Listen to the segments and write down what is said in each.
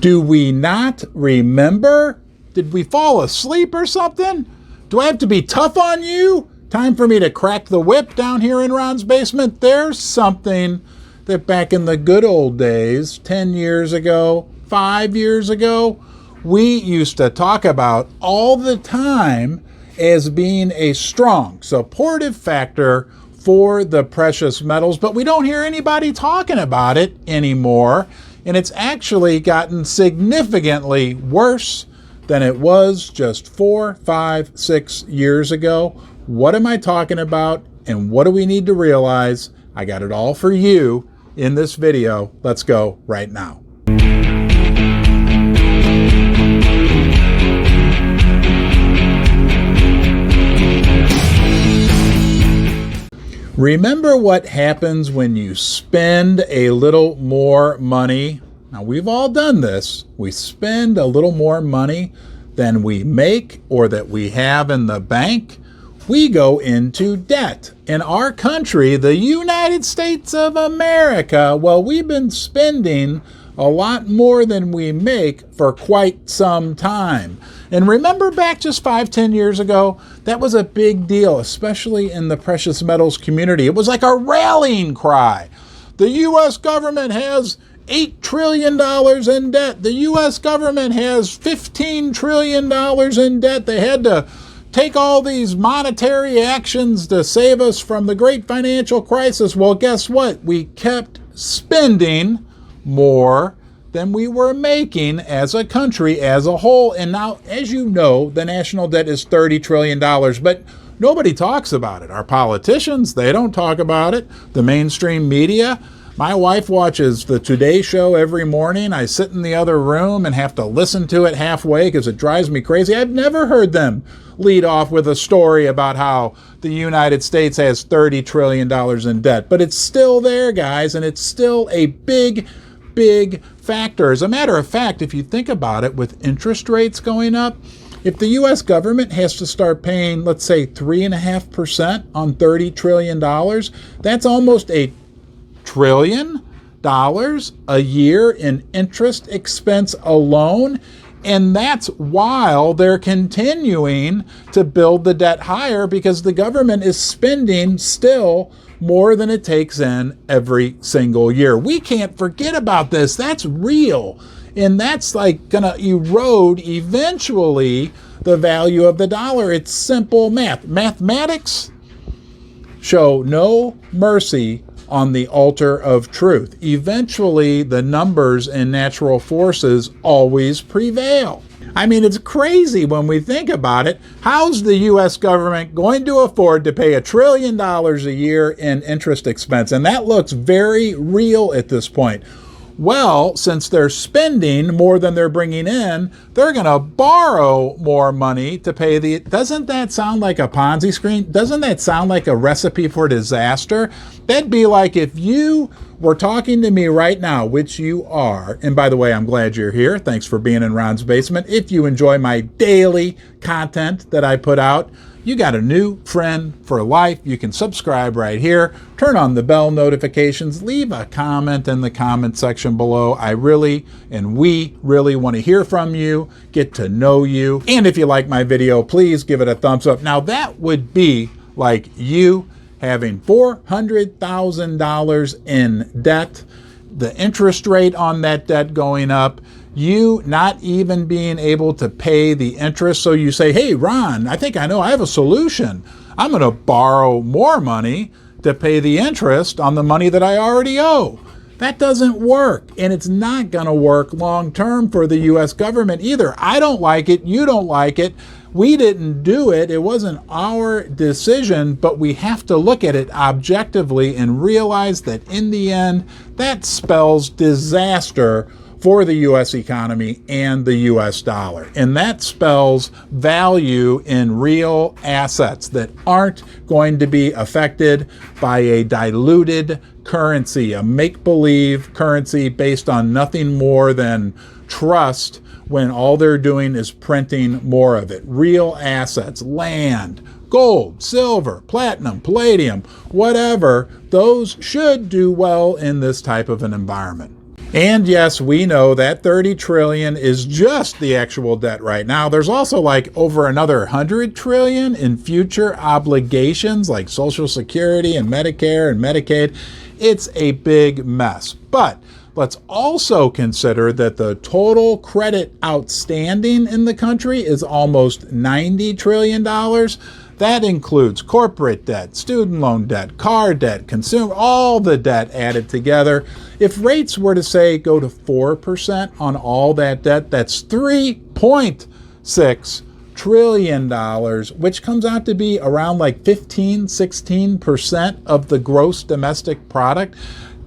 Do we not remember? Did we fall asleep or something? Do I have to be tough on you? Time for me to crack the whip down here in Ron's basement? There's something that back in the good old days, 10 years ago, 5 years ago, we used to talk about all the time as being a strong, supportive factor for the precious metals, but we don't hear anybody talking about it anymore. And it's actually gotten significantly worse than it was just 4, 5, 6 years ago. What am I talking about? And what do we need to realize? I got it all for you in this video. Let's go right now. Remember what happens when you spend a little more money? Now, we've all done this. We spend a little more money than we make or that we have in the bank. We go into debt. In our country, the United States of America, well, we've been spending a lot more than we make for quite some time. And remember back just 5, 10 years ago, that was a big deal, especially in the precious metals community. It was like a rallying cry. The U.S. government has $8 trillion in debt. The U.S. government has $15 trillion in debt. They had to take all these monetary actions to save us from the great financial crisis. Well, guess what? We kept spending more than we were making as a country as a whole. And now, as you know, the national debt is $30 trillion, but nobody talks about it. Our politicians, they don't talk about it. The mainstream media. My wife watches the Today Show every morning. I sit in the other room and have to listen to it halfway because it drives me crazy. I've never heard them lead off with a story about how the United States has $30 trillion in debt. But it's still there, guys, and it's still a big factor. As a matter of fact, if you think about it, with interest rates going up, if the U.S. government has to start paying, let's say, 3.5% on $30 trillion, that's almost $1 trillion a year in interest expense alone. And that's while they're continuing to build the debt higher because the government is spending still more than it takes in every single year. We can't forget about this. That's real. And that's like going to erode eventually the value of the dollar. It's simple math. Mathematics show no mercy on the altar of truth. Eventually, the numbers and natural forces always prevail. I mean, it's crazy when we think about it. How's the U.S. government going to afford to pay $1 trillion a year in interest expense? And that looks very real at this point. Well, since they're spending more than they're bringing in, they're going to borrow more money to pay the... Doesn't that sound like a Ponzi scheme? Doesn't that sound like a recipe for disaster? That'd be like if you were talking to me right now, which you are, and by the way, I'm glad you're here. Thanks for being in Ron's basement. If you enjoy my daily content that I put out, you got a new friend for life. You can subscribe right here, turn on the bell notifications, leave a comment in the comment section below. I really, and we really want to hear from you, get to know you. And if you like my video, please give it a thumbs up. Now that would be like you having $400,000 in debt, the interest rate on that debt going up, you not even being able to pay the interest. So you say, hey, Ron, I think I know, I have a solution. I'm going to borrow more money to pay the interest on the money that I already owe. That doesn't work, and it's not going to work long term for the U.S. government either. I don't like it. You don't like it. We didn't do it. It wasn't our decision, but we have to look at it objectively and realize that in the end, that spells disaster for the U.S. economy and the U.S. dollar. And that spells value in real assets that aren't going to be affected by a diluted currency, a make-believe currency based on nothing more than trust, when all they're doing is printing more of it. Real assets, land, gold, silver, platinum, palladium, whatever, those should do well in this type of an environment. And yes, we know that 30 trillion is just the actual debt right now. There's also like over another 100 trillion in future obligations like Social Security and Medicare and Medicaid. It's a big mess. But let's also consider that the total credit outstanding in the country is almost $90 trillion. That includes corporate debt, student loan debt, car debt, consumer, all the debt added together. If rates were to say go to 4% on all that debt, that's $3.6 trillion, which comes out to be around like 16% of the gross domestic product.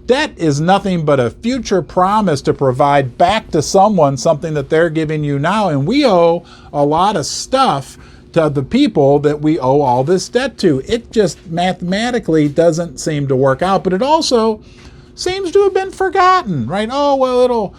Debt is nothing but a future promise to provide back to someone something that they're giving you now. And we owe a lot of stuff to the people that we owe all this debt to. It just mathematically doesn't seem to work out, but it also seems to have been forgotten, right? Oh, well,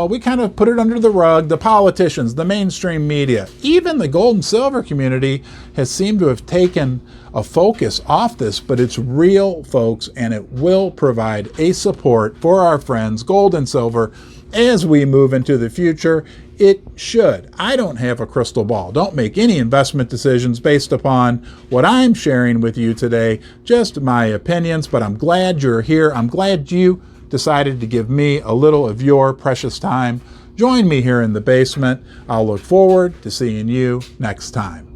we kind of put it under the rug. The politicians, the mainstream media, even the gold and silver community has seemed to have taken a focus off this, but it's real, folks, and it will provide a support for our friends, gold and silver, as we move into the future. It should. I don't have a crystal ball. Don't make any investment decisions based upon what I'm sharing with you today, just my opinions, but I'm glad you're here. I'm glad you decided to give me a little of your precious time. Join me here in the basement. I'll look forward to seeing you next time.